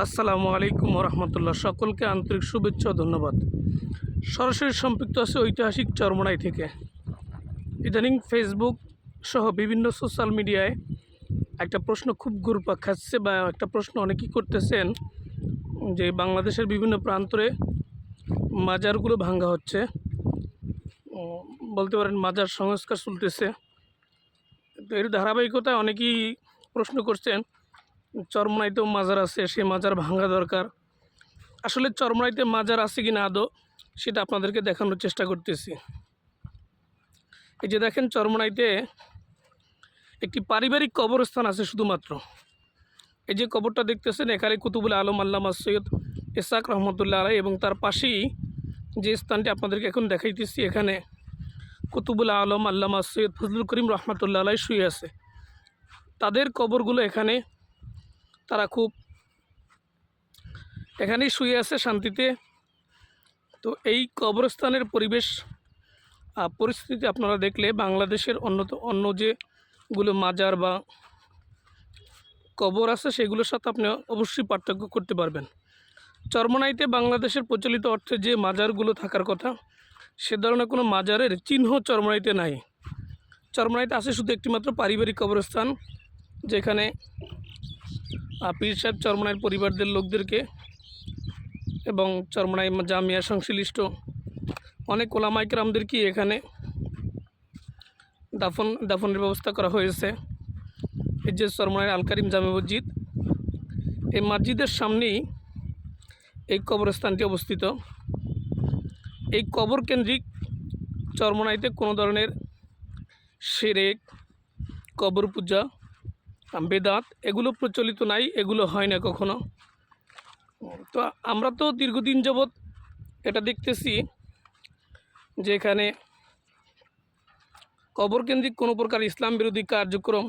আসসালামু আলাইকুম রহমতুল্লাহ। সকলকে আন্তরিক শুভেচ্ছা ও ধন্যবাদ। সরাসরি সম্পৃক্ত আছে ঐতিহাসিক চরমোনাই থেকে। ইদানিং ফেসবুক সহ বিভিন্ন সোশ্যাল মিডিয়ায় একটা প্রশ্ন খুব ঘুরপাক খাচ্ছে, বা একটা প্রশ্ন অনেকেই করতেছেন যে বাংলাদেশের বিভিন্ন প্রান্তরে মাজারগুলো ভাঙ্গা হচ্ছে। বলতে পারেন মাজার সংস্কার চলতেছে। তো এর ধারাবাহিকতায় অনেকেই প্রশ্ন করছেন, চরমোনাইতেও মাজার আছে, সে মাজার ভাঙ্গা দরকার। আসলে চরমোনাইতে মাজার আছে কি না আদৌ, সেটা আপনাদেরকে দেখানোর চেষ্টা করতেছি। এই যে দেখেন, চরমোনাইতে একটি পারিবারিক কবরস্থান আছে শুধুমাত্র। এই যে কবরটা দেখতেছেন, এখানে কুতুবুল আলম আল্লামা সৈয়দ ইসহাক রহমতুল্লাহ আলাই, এবং তার পাশেই যে স্থানটি আপনাদেরকে এখন দেখাইতেছি, এখানে কুতুবুল আলম আল্লামা সৈয়দ ফজলুল করিম রহমতুল্লাহ আলাই শুয়ে আছে। তাদের কবরগুলো এখানে, তারা খুব এখানেই শুয়ে আছে শান্তিতে। তো এই কবরস্থানের পরিস্থিতি আপনারা দেখলে বাংলাদেশের অন্য যেগুলো মাজার বা কবর আছে সেগুলোর সাথে আপনি অবশ্যই পার্থক্য করতে পারবেন। চরমোনাইতে বাংলাদেশের প্রচলিত অর্থে যে মাজারগুলো থাকার কথা, সে ধরনের কোনো মাজারের চিহ্ন চরমোনাইতে নাই। চরমোনাইতে আছে শুধু একটিমাত্র পারিবারিক কবরস্থান, যেখানে পীর সাহেব চরমোনাইয়ের পরিবারদের লোকদেরকে এবং চরমোনাই জামিয়া সংশ্লিষ্ট অনেক ওলামা ইকরামদেরকে এখানে দাফনের ব্যবস্থা করা হয়েছে। এই যে চরমোনাইয়ের আল কারিম জামে মসজিদ, এই মসজিদের সামনেই এই কবরস্থানটি অবস্থিত। এই কবর কেন্দ্রিক চরমোনাইতে কোনো ধরনের শিরক, কবর পূজা, বেদাত এগুলো প্রচলিত নাই, এগুলো হয় না কখনো। তো আমরা তো দীর্ঘদিন যাবৎ এটা দেখতেছি যে এখানে কবর কেন্দ্রিক কোনো প্রকার ইসলাম বিরোধী কার্যক্রম